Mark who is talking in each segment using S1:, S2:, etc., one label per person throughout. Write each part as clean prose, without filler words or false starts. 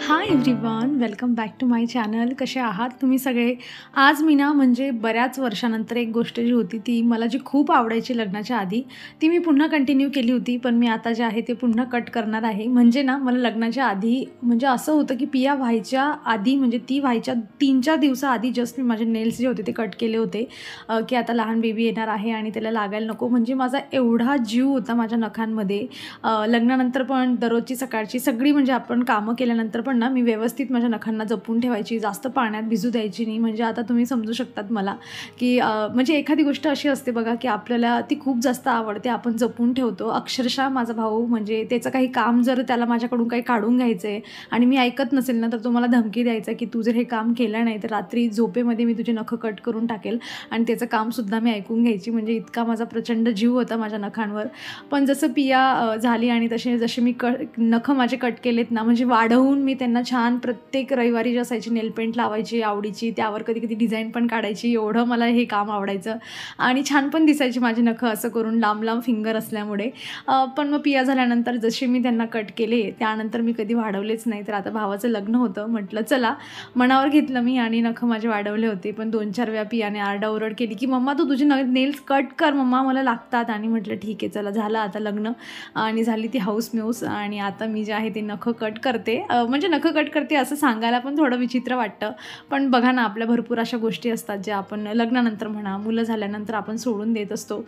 S1: High everyone, welcome back to my channel. कसे आहात तुम्ही सगळे? आज मी ना म्हणजे बऱ्याच वर्षानंतर एक गोष्ट जी होती ती मला जी खूप आवडायची लग्नाच्या आधी ती मी पुन्हा कंटिन्यू केली होती. पण मी आता जे आहे ते पुन्हा कट करणार आहे. म्हणजे ना मला लग्नाच्या आधी म्हणजे असं होतं की पिया व्हायच्या आधी म्हणजे ती व्हायच्या 3-4 दिवसाआधी जस्ट मी माझे नेल्स जे होते ते कट केले होते की आता लहान बेबी येणार आहे आणि त्याला लागायला नको. म्हणजे माझा एवढा जीव होता माझ्या नखांमध्ये. लग्नानंतर पण दररोजची सकाळची सगळी म्हणजे आपण कामं केल्यानंतर पण ना मी व्यवस्थित माझ्या नखांना जपून ठेवायची, जास्त पाण्यात भिजू द्यायची नाही. म्हणजे आता तुम्ही समजू शकतात मला की म्हणजे एखादी गोष्ट अशी असते बघा की आपल्याला ती खूप जास्त आवडते, आपण जपून ठेवतो. अक्षरशः माझा भाऊ म्हणजे त्याचं काही काम जर त्याला माझ्याकडून काही काढून घ्यायचं आहे आणि मी ऐकत नसेल ना, तर तो मला धमकी द्यायचा की तू जर हे काम केलं नाही तर रात्री झोपेमध्ये मी तुझे नखं कट करून टाकेल. आणि त्याचं कामसुद्धा मी ऐकून घ्यायची. म्हणजे इतका माझा प्रचंड जीव होता माझ्या नखांवर. पण जसं पिया झाली आणि जसे मी नखं माझे कट केलेत ना, म्हणजे वाढवून मी त्यांना छान प्रत्येक रविवारी जी असायची नेल पेंट लावायची आवडीची, त्यावर कधी कधी डिझाईन पण काढायची. एवढं मला हे काम आवडायचं आणि छान पण दिसायची माझी नखं असं करून लांब लांब फिंगर असल्यामुळे. पण मग पिया झाल्यानंतर जसे मी त्यांना कट केले त्यानंतर मी कधी वाढवलेच नाही. तर आता भावाचं लग्न होतं, म्हटलं चला मनावर घेतलं मी आणि नखं माझे वाढवले होते. पण 2-4 वेळा पियाने आरडाओरड केली की मम्मा तू तुझे नेल्स कट कर मम्मा, मला लागतात. आणि म्हटलं ठीक आहे चला, झालं आता लग्न आणि झाली ती हाऊस म्यूस. आणि आता मी जे आहे ते नखं कट करते. म्हणजे नखं कट करते असं सांगायला पण थोडं विचित्र वाटतं, पण बघा ना आपल्या भरपूर अशा गोष्टी असतात ज्या आपण लग्नानंतर म्हणा, मुलं झाल्यानंतर आपण सोडून देत असतो.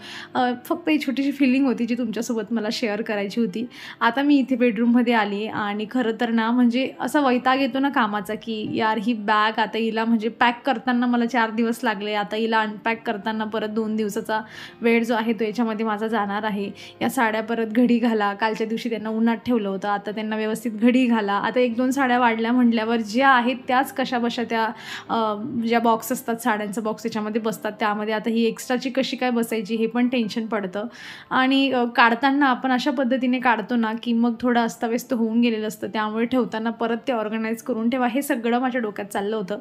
S1: फक्त ही छोटीशी फिलिंग होती जी तुमच्यासोबत मला शेअर करायची होती. आता मी इथे बेडरूममध्ये आली आणि खरं तर ना म्हणजे असा वैताग येतो ना कामाचा की यार ही बॅग आता हिला म्हणजे पॅक करताना मला 4 दिवस लागले, आता हिला अनपॅक करताना परत 2 दिवसाचा वेळ जो आहे तो याच्यामध्ये माझा जाणार आहे. या साड्या परत घडी घाला, कालच्या दिवशी त्यांना उन्हात ठेवलं होतं, आता त्यांना व्यवस्थित घडी घाला. आता 1-2 साड्या वाढल्या म्हटल्यावर ज्या आहेत त्याच कशा बशा त्या ज्या बॉक्स असतात साड्यांचा बॉक्स त्याच्यामध्ये बसतात, त्यामध्ये आता ही एक्स्ट्राची कशी काय बसायची हे पण टेन्शन पडतं. आणि काढताना आपण अशा पद्धतीने काढतो ना की मग थोडं अस्ताव्यस्त होऊन गेलेलं असतं, त्यामुळे ठेवताना परत ते ऑर्गनाईज करून ठेवा, हे सगळं माझ्या डोक्यात चाललं होतं.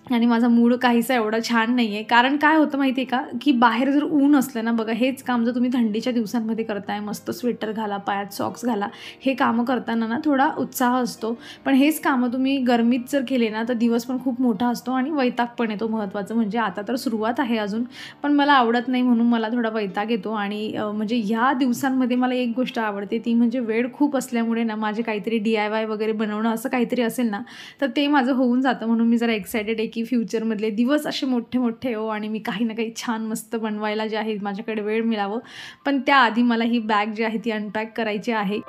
S1: आणि माझा मूड काहीसा एवढा छान नाही आहे. कारण काय होतं माहिती आहे का, की बाहेर जर ऊन असलं ना, बघा हेच काम जर तुम्ही थंडीच्या दिवसांमध्ये करताय, मस्त स्वेटर घाला, पायात सॉक्स घाला, हे कामं करताना ना थोडा उत्साह असतो. पण हेच कामं तुम्ही गरमीत जर केले ना तर दिवस पण खूप मोठा असतो आणि वैताग पण येतो. महत्त्वाचं म्हणजे आता तर सुरुवात आहे अजून, पण मला आवडत नाही म्हणून मला थोडा वैताग येतो. आणि म्हणजे ह्या दिवसांमध्ये मला एक गोष्ट आवडते ती म्हणजे वेळ खूप असल्यामुळे ना माझे काहीतरी DIY वगैरे बनवणं असं काहीतरी असेल ना तर ते माझं होऊन जातं. म्हणून मी जरा एक्सायटेड आहे की फ्युचरमधले दिवस असे मोठे मोठे हो आणि मी काही ना काही छान मस्त बनवायला जे आहे माझ्याकडे वेळ मिळावं. पण त्याआधी मला ही बॅग जी आहे ती अनपॅक करायची आहे.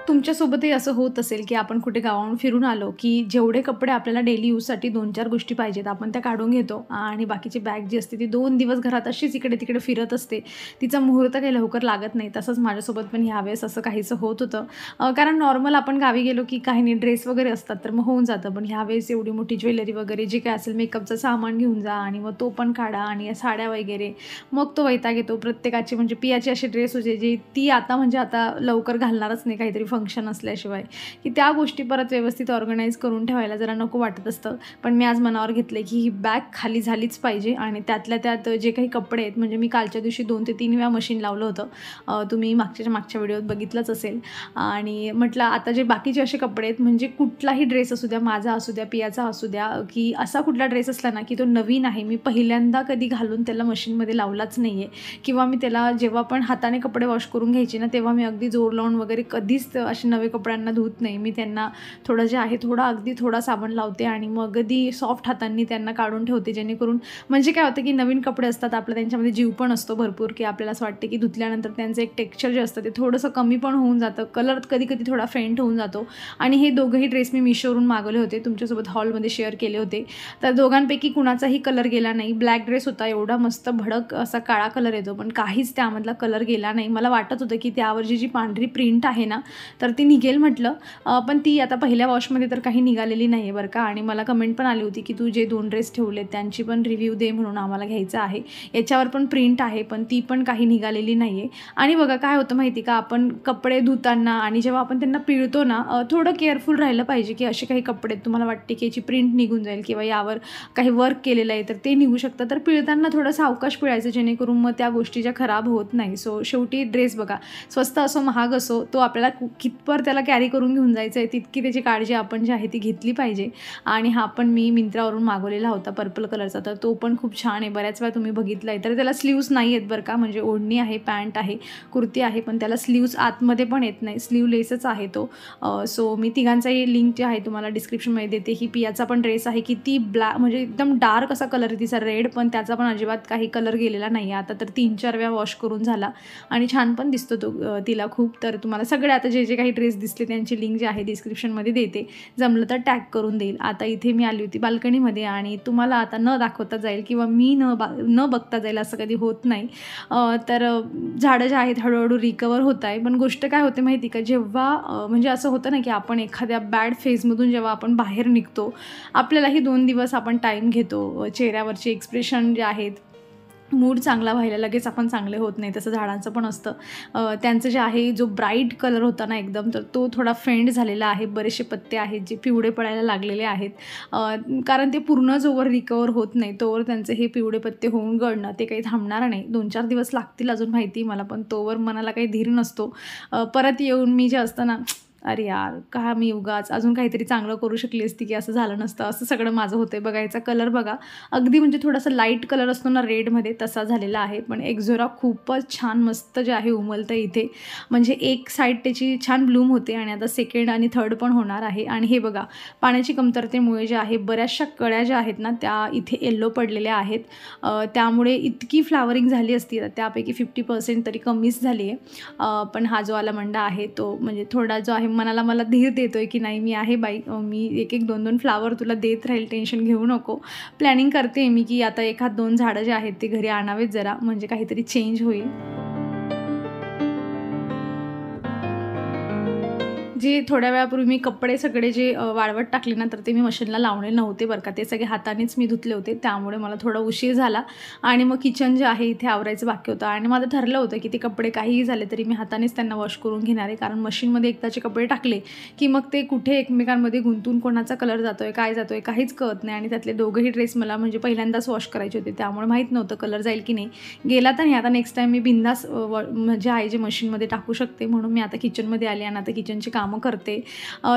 S1: तुमच्यासोबतही असं होत असेल की आपण कुठे गावाहून फिरून आलो की जेवढे कपडे आपल्याला डेली यूजसाठी 2-4 गोष्टी पाहिजेत आपण त्या काढून घेतो आणि बाकीची बॅग जी असते ती 2 दिवस घरात अशीच इकडे तिकडे फिरत असते, तिचा मुहूर्त काही लवकर लागत नाही. तसंच माझ्यासोबत पण ह्यावेळेस असं काहीसं होत होतं. कारण नॉर्मल आपण गावी गेलो की काही नाही ड्रेस वगैरे असतात तर मग होऊन जातं. पण ह्यावेळेस एवढी मोठी ज्वेलरी वगैरे जे काय असेल मेकअपचं सामान घेऊन जा आणि मग तो पण काढा आणि या साड्या वगैरे, मग तो वैताग येतो. प्रत्येकाची म्हणजे पियाची अशी ड्रेस होते जी ती आता म्हणजे आता लवकर घालणारच नाही काहीतरी फंक्शन असल्याशिवाय, की त्या गोष्टी परत व्यवस्थित ऑर्गनाईज करून ठेवायला जरा नको वाटत असतं. पण मी आज मनावर घेतले की ही बॅग खाली झालीच पाहिजे. आणि त्यातल्या त्यात जे काही कपडे आहेत म्हणजे मी कालच्या दिवशी 2 ते 3 वेळा मशीन लावलं होतं, तुम्ही मागच्या व्हिडिओत बघितलंच असेल. आणि म्हटलं आता जे बाकीचे असे कपडे आहेत म्हणजे कुठलाही ड्रेस असू द्या, माझा असू द्या, पियाचा असू द्या, की असा कुठला ड्रेस असला ना की तो नवीन आहे, मी पहिल्यांदा कधी घालून त्याला मशीनमध्ये लावलाच नाही आहे. किंवा मी त्याला जेव्हा पण हाताने कपडे वॉश करून घ्यायचे ना तेव्हा मी अगदी जोर लावून वगैरे कधीच असे नवे कपड्यांना धुत नाही. मी त्यांना थोडं जे आहे अगदी थोडा साबण लावते आणि मग अगदी सॉफ्ट हातांनी त्यांना काढून ठेवते, जेणेकरून म्हणजे काय होतं की नवीन कपडे असतात आपलं त्यांच्यामध्ये जीव पण असतो भरपूर, की आपल्याला असं वाटते की धुतल्यानंतर त्यांचं एक टेक्स्चर जे असतं ते थोडंसं कमी पण होऊन जातं, कलर कधी कधी थोडा फेंट होऊन जातो. आणि हे दोघंही ड्रेस मी मिशोवरून मागवले होते, तुमच्यासोबत हॉलमध्ये शेअर केले होते. तर दोघांपैकी कुणाचाही कलर गेला नाही. ब्लॅक ड्रेस होता, एवढा मस्त भडक असा काळा कलर येतो पण काहीच त्यामधला कलर गेला नाही. मला वाटत होतं की त्यावरची जी पांढरी प्रिंट आहे ना तर ती निघेल म्हटलं, पण ती आता पहिल्या वॉशमध्ये तर काही निघालेली नाही आहे बरं का. आणि मला कमेंट पण आली होती की तू जे 2 ड्रेस ठेवले त्यांची पण रिव्ह्यू दे म्हणून, आम्हाला घ्यायचं आहे. याच्यावर पण प्रिंट आहे पण ती पण काही निघालेली नाही आहे. आणि बघा काय होतं माहिती का, आपण कपडे धुताना आणि जेव्हा आपण त्यांना पिळतो ना, थोडं केअरफुल राहिलं पाहिजे की असे काही कपडे तुम्हाला वाटते की याची प्रिंट निघून जाईल किंवा यावर काही वर्क केलेलं आहे तर ते निघू शकतं, तर पिळताना थोडं सावकाश पिळायचं जेणेकरून मग त्या गोष्टी ज्या खराब होत नाही. सो शेवटी ड्रेस बघा, स्वस्त असो महाग असो, तो आपल्याला कितपर त्याला कॅरी करून घेऊन जायचं आहे तितकी त्याची काळजी आपण जी आहे ती घेतली पाहिजे. आणि हा पण मी मिंत्रावरून मागवलेला होता पर्पल कलरचा, तर तो पण खूप छान आहे. बऱ्याच वेळा तुम्ही बघितला आहे. तर त्याला स्लीव्स नाही आहेत बरं का, म्हणजे ओढणी आहे, पॅन्ट आहे, कुर्ती आहे, पण त्याला स्लीव्स आतमध्ये पण येत नाही, स्लीवलेसच आहे तो. सो मी तिघांचाही लिंक जे आहे तुम्हाला डिस्क्रिप्शनमध्ये देते. ही पियाचा पण ड्रेस आहे की ती म्हणजे एकदम डार्क असा कलर आहे तिचा, रेड, पण त्याचा पण अजिबात काही कलर गेलेला नाही आहे. आता तर 3-4 वेळा वॉश करून झाला आणि छान पण दिसतो तो तिला खूप. तर तुम्हाला सगळे आता जे काही ड्रेस दिसले त्यांची लिंक जी आहे डिस्क्रिप्शनमध्ये देते, जमलं तर टॅग करून देईल. आता इथे मी आली होती बाल्कनीमध्ये आणि तुम्हाला आता न दाखवता जाईल किंवा मी न बघता जाईल असं कधी होत नाही. तर झाडं जे आहेत हळूहळू रिकवर होत आहे. पण गोष्ट काय होते माहिती का, जेव्हा म्हणजे असं होतं ना की आपण एखाद्या बॅड फेजमधून जेव्हा आपण बाहेर निघतो, आपल्यालाही 2 दिवस आपण टाईम घेतो, चेहऱ्यावरचे एक्सप्रेशन जे आहेत, मूड चांगला व्हायला लगेच आपण चांगले होत नाही. तसं झाडांचं पण असतं. त्यांचं जे आहे जो ब्राईट कलर होता ना एकदम, तर तो थोडा फेंड झालेला आहे. बरेचसे पत्ते आहेत जे पिवळे पडायला लागलेले आहेत, कारण ते पूर्ण जोवर रिकवर होत नाही तोवर त्यांचे हे पिवळे पत्ते होऊन गळणं ते काही थांबणार नाही. 2-4 दिवस लागतील अजून, माहिती मला, पण तोवर मनाला काही धीर नसतो. परत येऊन मी जे असतं ना, अरे यार का मी उगाच अजून काहीतरी चांगलं करू शकली असती की असं झालं नसतं, असं सगळं माझं होतं आहे. बघायचा कलर बघा, अगदी म्हणजे थोडासा लाईट कलर असतो ना रेडमध्ये, तसा झालेला आहे. पण एक्झोरा खूपच छान मस्त जे आहे उमलतं इथे, म्हणजे एक साईड त्याची छान ब्लूम होते आणि आता सेकंड आणि थर्ड पण होणार आहे. आणि हे बघा, पाण्याची कमतरतेमुळे जे आहे बऱ्याचशा कळ्या ज्या आहेत ना त्या इथे येल्लो पडलेल्या आहेत, त्यामुळे इतकी फ्लावरिंग झाली असती त्यापैकी 50% तरी कमीच झाली आहे. पण हा जो आलामंडा आहे तो म्हणजे थोडा जो आहे मला धीर देतोय की नाही मी आहे बाई, मी 1-1, 2-2 फ्लावर तुला देत राहील, टेन्शन घेऊ नको. प्लॅनिंग करते मी की आता 1-2 झाडं जे आहेत ते घरी आणावेत जरा, म्हणजे काहीतरी चेंज होईल. जे थोड्या वेळापूर्वी मी कपडे सगळे जे वाळवत टाकले ना, तर ते मी मशीनला लावले नव्हते बरं का, ते सगळे हातानेच मी धुतले होते, त्यामुळे मला थोडा उशीर झाला. आणि मग किचन जे आहे इथे आवरायचं बाकी होतं आणि माझं ठरलं होतं की ते कपडे काहीही झाले तरी मी हातानेच त्यांना वॉश करून घेणार आहे, कारण मशीनमध्ये एकदाचे कपडे टाकले की मग ते कुठे एकमेकांमध्ये गुंतून कोणाचा कलर जातोय काय जातोय काहीच कळत नाही. आणि त्यातले दोघंही ड्रेस मला म्हणजे पहिल्यांदाच वॉश करायचे होते, त्यामुळे माहीत नव्हतं कलर जाईल की नाही. गेला तर नाही, आता नेक्स्ट टाईम मी बिंदास म्हणजे आहे जे मशीनमध्ये टाकू शकते, म्हणून मी आता किचनमध्ये आले आणि आता किचनची कामं करते.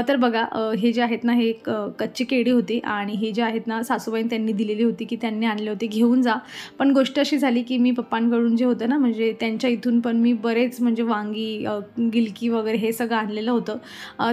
S1: तर बघा, हे जे आहेत ना हे कच्ची केळी होती आणि हे जे आहेत ना सासूबाईंनी त्यांनी दिलेली होती की त्यांनी आणले होते घेऊन जा. पण गोष्ट अशी झाली की मी पप्पांकडून जे होतं ना, म्हणजे त्यांच्या इथून पण मी बरेच म्हणजे वांगी, गिलकी वगैरे हे सगळं आणलेलं होतं.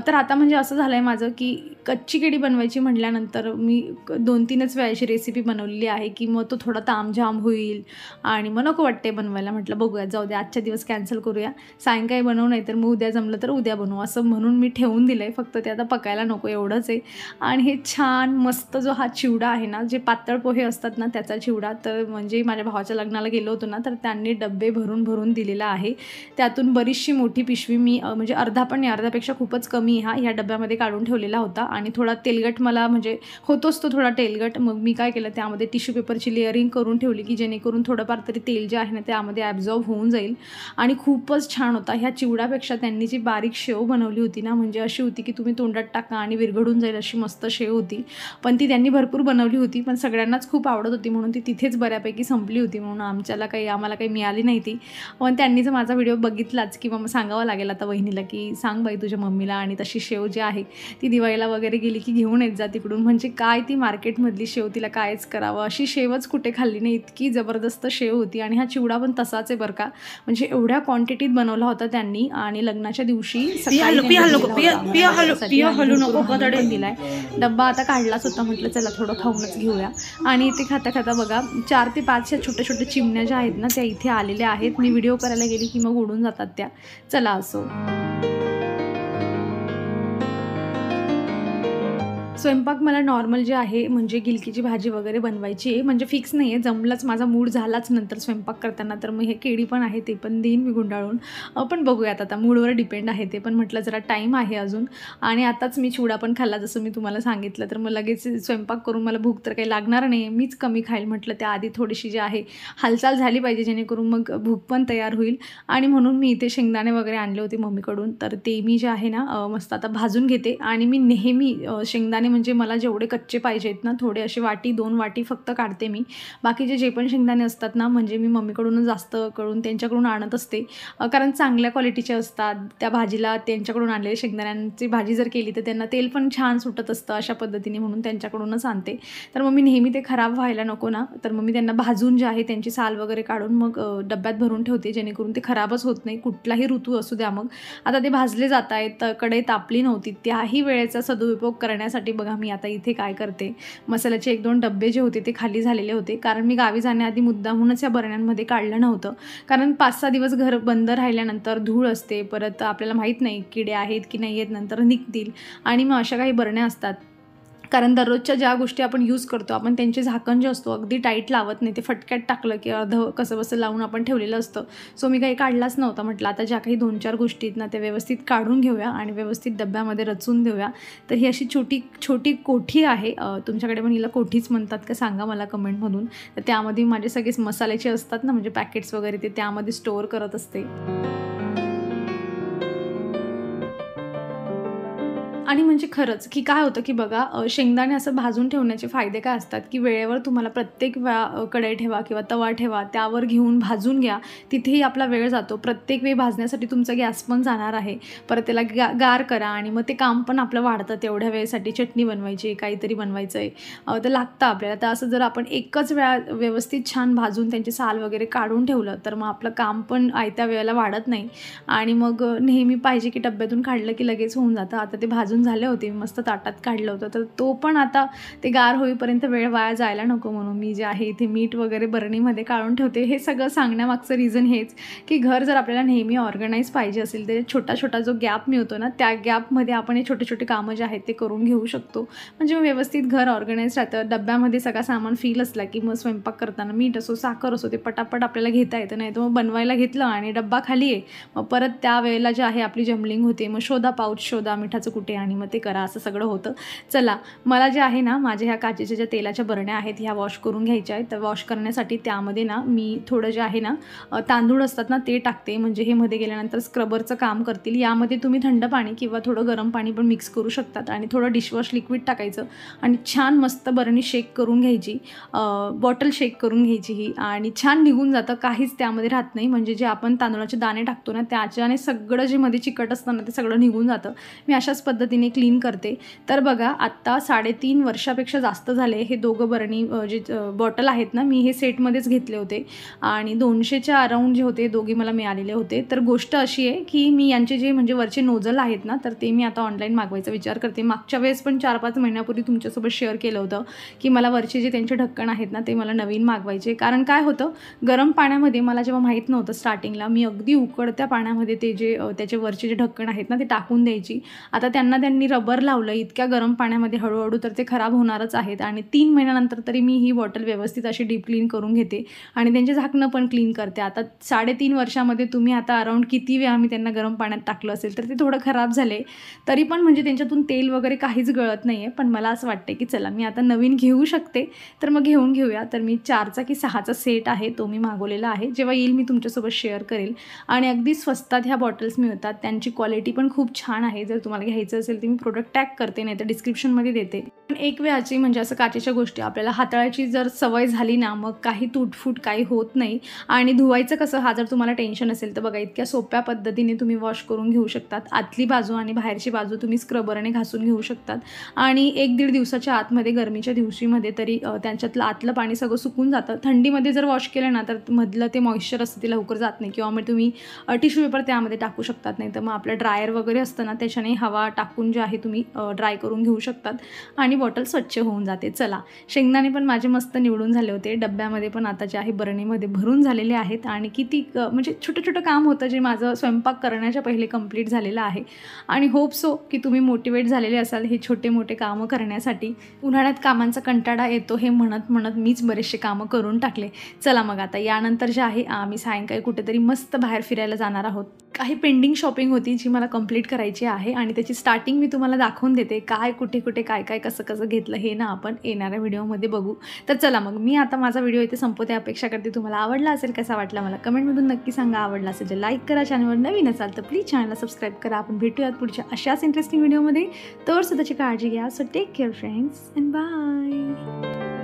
S1: तर आता म्हणजे असं झालं आहे माझं की कच्ची केळी बनवायची म्हटल्यानंतर मी 2-3च वेळाची रेसिपी बनवलेली आहे की मग तो थोडा तामझाम होईल आणि मग नको वाटते बनवायला. म्हटलं बघूया, जाऊ द्या, आजच्या दिवस कॅन्सल करूया, सायंकाळी बनवू नाही तर मग उद्या जमलं तर उद्या बनवू, असं म्हणून मी ठेवून दिलं आहे. फक्त ते आता पकायला नको एवढंच आहे. आणि हे छान मस्त जो हा चिवडा आहे ना, जे पातळ पोहे असतात ना त्याचा चिवडा, तर म्हणजे माझ्या भावाच्या लग्नाला गेलो होतो ना, तर त्यांनी डब्बे भरून भरून दिलेला आहे. त्यातून बरीचशी मोठी पिशवी मी म्हणजे अर्धा पण नाही, अर्ध्यापेक्षा खूपच कमी ह्या डब्यामध्ये काढून ठेवलेला होता. आणि थोडा तेलगट मला म्हणजे होतोच तो थोडा तेलगट, मग मी काय केलं त्यामध्ये टिश्यू पेपरची लेअरिंग करून ठेवली की जेणेकरून थोडंफार तरी तेल जे आहे ना त्यामध्ये ॲब्झॉर्ब होऊन जाईल. आणि खूपच छान होता. ह्या चिवड्यापेक्षा त्यांनी जी बारीक शेव बनवली होती ना, म्हणजे अशी होती की तुम्ही तोंडात टाका आणि विरघडून जाईल अशी मस्त शेव होती. पण ती त्यांनी भरपूर बनवली होती, पण सगळ्यांनाच खूप आवडत होती म्हणून ती तिथेच बऱ्यापैकी संपली होती, म्हणून आम्हाला काही मिळाली नाही ती. पण त्यांनी जर माझा व्हिडिओ बघितलाच किंवा मग सांगावं लागेल आता वहिनीला की सांग बाई तुझ्या मम्मीला, आणि तशी शेव जी आहे ती दिवाळीला वगैरे गेली की घेऊन येत जा तिकडून. म्हणजे काय ती मार्केटमधली शेव, तिला कायच करावं, अशी शेवच कुठे खाल्ली नाही, इतकी जबरदस्त शेव होती. आणि हा चिवडा पण तसाच आहे बरं का, म्हणजे एवढ्या क्वांटिटीत बनवला होता त्यांनी. आणि लग्नाच्या दिवशी दिलाय डब्बा, आता काढलाच होता, म्हटलं चला थोडं खाऊनच घेऊया. आणि इथे खाता खाता बघा 4 ते 5 या छोट्या छोट्या चिमण्या ज्या आहेत ना त्या इथे आलेल्या आहेत. मी व्हिडिओ करायला गेली की मग उडून जातात त्या. चला असो. स्वयंपाक मला नॉर्मल जे आहे म्हणजे गिलकीची भाजी वगैरे बनवायची आहे, म्हणजे फिक्स नाही आहे, जमलंच माझा मूड झालाच नंतर स्वयंपाक करताना तर मग हे केळी पण आहे ते पण देईन मी गुंडाळून. पण बघूयात आता मूडवर डिपेंड आहे ते, पण म्हटलं जरा टाईम आहे अजून. आणि आताच मी चिवडा पण खाल्ला जसं मी तुम्हाला सांगितलं, तर मग लगेच स्वयंपाक करून मला भूक तर काही लागणार नाही, मीच कमी खाईल म्हटलं. त्याआधी थोडीशी जी आहे हालचाल झाली पाहिजे जेणेकरून मग भूक पण तयार होईल. आणि म्हणून मी इथे शेंगदाणे वगैरे आणले होते मम्मीकडून, तर ते मी जे आहे ना मस्त आता भाजून घेते. आणि मी नेहमी शेंगदाणे म्हणजे मला जेवढे कच्चे पाहिजेत ना थोडे असे वाटी 2 वाटी फक्त काढते मी. बाकीचे जे पण शेंगदाणे असतात ना म्हणजे मी मम्मीकडूनच जास्त करून त्यांच्याकडून आणत असते, कारण चांगल्या क्वालिटीचे असतात. त्या भाजीला त्यांच्याकडून आणलेले शेंगदाण्यांची भाजी जर केली तर त्यांना तेल पण छान सुटत असतं अशा पद्धतीने, म्हणून त्यांच्याकडूनच आणते. तर मग मी नेहमी ते खराब व्हायला नको ना, तर मग मी त्यांना भाजून जे आहे त्यांची साल वगैरे काढून मग डब्यात भरून ठेवते जेणेकरून ते खराबच होत नाही, कुठलाही ऋतू असू द्या. मग आता ते भाजले जात आहेत, कढई तापली नव्हती, त्याही वेळेचा सदुपयोग करण्यासाठी बघा मी आता इथे काय करते, मसाल्याचे 1-2 डब्बे जे होते ते खाली झालेले होते, कारण मी गावी जाण्याआधी मुद्दामूनच या बरण्यांमध्ये काढलं नव्हतं. कारण 5-6 दिवस घर बंद राहिल्यानंतर धूळ असते, परत आपल्याला माहीत नाही किडे आहेत की नाही आहेत, नंतर निघतील. आणि मग अशा काही बरण्या असतात, कारण दररोजच्या ज्या गोष्टी आपण यूज करतो आपण त्यांचे झाकण जे असतो अगदी टाईट लावत नाही, ते फटक्यात टाकलं की अर्धं कसं बसं लावून आपण ठेवलेलं असतं. सो मी काही काढलाच नव्हता. म्हटलं आता ज्या काही 2-4 गोष्टी आहेत ना त्या व्यवस्थित काढून घेऊया आणि व्यवस्थित डब्यामध्ये रचून देऊया. तर ही अशी छोटी कोठी आहे, तुमच्याकडे पण हिला कोठीच म्हणतात का सांगा मला कमेंटमधून. तर त्यामध्ये माझे सगळे मसाल्याचे असतात ना म्हणजे पॅकेट्स वगैरे ते त्यामध्ये स्टोअर करत असते. आणि म्हणजे खरंच की काय होतं की बघा शेंगदाणे असं भाजून ठेवण्याचे फायदे काय असतात की वेळेवर तुम्हाला प्रत्येक वेळा कढई ठेवा किंवा तवा ठेवा, त्यावर घेऊन भाजून घ्या, तिथेही आपला वेळ जातो. प्रत्येक वेळी भाजण्यासाठी तुमचा गॅस पण जाणार आहे, परत त्याला गार करा आणि मग ते काम पण आपलं वाढतं. तेवढ्या वेळेसाठी चटणी बनवायची, काहीतरी बनवायचं आहे तर लागतं आपल्याला. तर असं जर आपण एकच वेळा व्यवस्थित छान भाजून त्यांची साल वगैरे काढून ठेवलं तर मग आपलं काम पण आयत्या वेळेला वाढत नाही आणि मग नेहमी पाहिजे की डब्यातून काढलं की लगेच होऊन जातं. आता ते भाजून झाले होते, मस्त ताटात काढलं होतं, तर तो पण आता ते गार होईपर्यंत वेळ वाया जायला नको म्हणून मी जे आहे इथे मीठ वगैरे बरणीमध्ये काढून ठेवते. हे सगळं सांगण्यामागचं रिझन हेच की घर जर आपल्याला नेहमी ऑर्गनाईज पाहिजे असेल तर छोटा जो गॅप मिळतो ना त्या गॅपमध्ये आपण हे छोटे कामं जे आहेत ते करून घेऊ शकतो. म्हणजे व्यवस्थित घर ऑर्गनाईज राहतं. डब्यामध्ये सगळा सामान फील असला की मग स्वयंपाक करताना मीठ असो साखर असो ते पटापट आपल्याला घेता येतं. नाही तर मग बनवायला घेतलं आणि डब्बा खाली आहे, मग परत त्या वेळेला जे आहे आपली जमलिंग होते, मग शोधा पाऊच शोधा मिठाचं कुठे आणि मग ते करा, असं सगळं होतं. चला मला जे आहे ना माझ्या ह्या काचेच्या ज्या तेलाच्या बरण्या आहेत ह्या वॉश करून घ्यायच्या आहेत. तर वॉश करण्यासाठी त्यामध्ये ना मी थोडं जे आहे ना तांदूळ असतात ना ते टाकते, म्हणजे हे मध्ये गेल्यानंतर स्क्रबरचं काम करतील. यामध्ये तुम्ही थंड पाणी किंवा थोडं गरम पाणी पण मिक्स करू शकतात आणि थोडं डिशवॉश लिक्विड टाकायचं आणि छान मस्त बरणी शेक करून घ्यायची, बॉटल शेक करून घ्यायची ही, आणि छान निघून जातं, काहीच त्यामध्ये राहत नाही. म्हणजे जे आपण तांदूळाचे दाणे टाकतो ना त्याच्याने सगळं जे मध्ये चिकट असतं ना ते सगळं निघून जातं. मी अशाच पद्धतीने क्लीन करते. तर बघा आत्ता 3.5 वर्षापेक्षा जास्त झाले हे दोघं बरणी जे बॉटल आहेत ना मी हे सेटमध्येच घेतले होते आणि 200च्या अराऊंड जे होते दोघे मला मिळालेले होते. तर गोष्ट अशी आहे की मी यांचे जे म्हणजे वरचे नोझल आहेत ना तर ते मी आता ऑनलाईन मागवायचा विचार करते. मागच्या वेळेस पण 4-5 महिन्यापूर्वी तुमच्यासोबत शेअर केलं होतं की मला वरचे जे त्यांचे ढक्कन आहेत ना ते मला नवीन मागवायचे. कारण काय होतं गरम पाण्यामध्ये मला जेव्हा माहीत नव्हतं स्टार्टिंगला मी अगदी उकळत्या पाण्यामध्ये ते जे त्याचे वरचे जे ढक्कन आहेत ना ते टाकून द्यायची. आता त्यांनी रबर लावलं इतक्या गरम पाण्यामध्ये हळूहळू तर ते खराब होणारच आहेत आणि 3 महिन्यानंतर तरी मी ही बॉटल व्यवस्थित अशी डीप क्लीन करून घेते आणि त्यांचे झाकणं पण क्लीन करते. आता 3.5 वर्षामध्ये तुम्ही आता अराऊंड किती वेळा मी त्यांना गरम पाण्यात टाकलं असेल तर ते थोडं खराब झाले तरी पण म्हणजे त्यांच्यातून तेल वगैरे काहीच गळत नाही आहे. पण मला असं वाटते की चला मी आता नवीन घेऊ शकते तर मग घेऊया. तर मी 4चा की 6चा सेट आहे तो मी मागवलेला आहे. जेव्हा येईल मी तुमच्यासोबत शेअर करेल आणि अगदी स्वस्तात ह्या बॉटल्स मिळतात, त्यांची क्वालिटी पण खूप छान आहे. जर तुम्हाला घ्यायचं असेल तर मी प्रोडक्ट टॅग करते नाही तर डिस्क्रिप्शनमध्ये देते. पण एक वेळाची म्हणजे असं काचेच्या गोष्टी आपल्याला हाताळायची जर सवय झाली ना मग काही तुटफूट काही होत नाही. आणि धुवायचं कसं हा जर तुम्हाला टेन्शन असेल तर बघा इतक्या सोप्या पद्धतीने तुम्ही वॉश करून घेऊ शकतात. आतली बाजू आणि बाहेरची बाजू तुम्ही स्क्रबरने घासून घेऊ शकतात आणि 1-1.5 दिवसाच्या आतमध्ये गरमीच्या दिवशीमध्ये तरी त्यांच्यातलं आतलं पाणी सगळं सुकून जातं. थंडीमध्ये जर वॉश केलं ना तर मधलं ते मॉइश्चर असतं ते लवकर जात नाही किंवा मग तुम्ही टिश्यू पेपर त्यामध्ये टाकू शकतात. नाही तर मग आपलं ड्रायर वगैरे असतं ना त्याच्याने हवा टाकून टाकून जे आहे तुम्ही ड्राय करून घेऊ शकतात आणि बॉटल स्वच्छ होऊन जाते. चला, शेंगदाणे पण माझे मस्त निवडून झाले होते. डब्यामध्ये पण आता जे आहे बरणीमध्ये भरून झालेले आहेत आणि किती म्हणजे छोटं काम होतं जे माझं स्वयंपाक करण्याच्या पहिले कंप्लीट झालेलं आहे. आणि होप सो की तुम्ही मोटिवेट झालेले असाल हे छोटे मोठे कामं करण्यासाठी. उन्हाळ्यात कामांचा कंटाळा येतो हे म्हणत मीच बरेचसे कामं करून टाकले. चला मग आता यानंतर जे आहे आम्ही सायंकाळी कुठेतरी मस्त बाहेर फिरायला जाणार आहोत. काही पेंडिंग शॉपिंग होती जी मला कंप्लीट करायची आहे आणि त्याची स्टार्टिंग मी तुम्हाला दाखवून देते. काय कुठे काय कसं घेतलं हे ना आपण येणाऱ्या व्हिडिओमध्ये बघू. तर चला मग मी आता माझा व्हिडिओ इथे संपवते. अपेक्षा करते तुम्हाला आवडला असेल. कसा वाटला मला कमेंटमधून नक्की सांगा. आवडला असेल तर लाईक करा. चॅनलवर नवीन असाल तर प्लीज चॅनलला सबस्क्राईब करा. आपण भेटूयात पुढच्या अशाच इंटरेस्टिंग व्हिडिओमध्ये. तर स्वतःची काळजी घ्या. So take care friends and bye.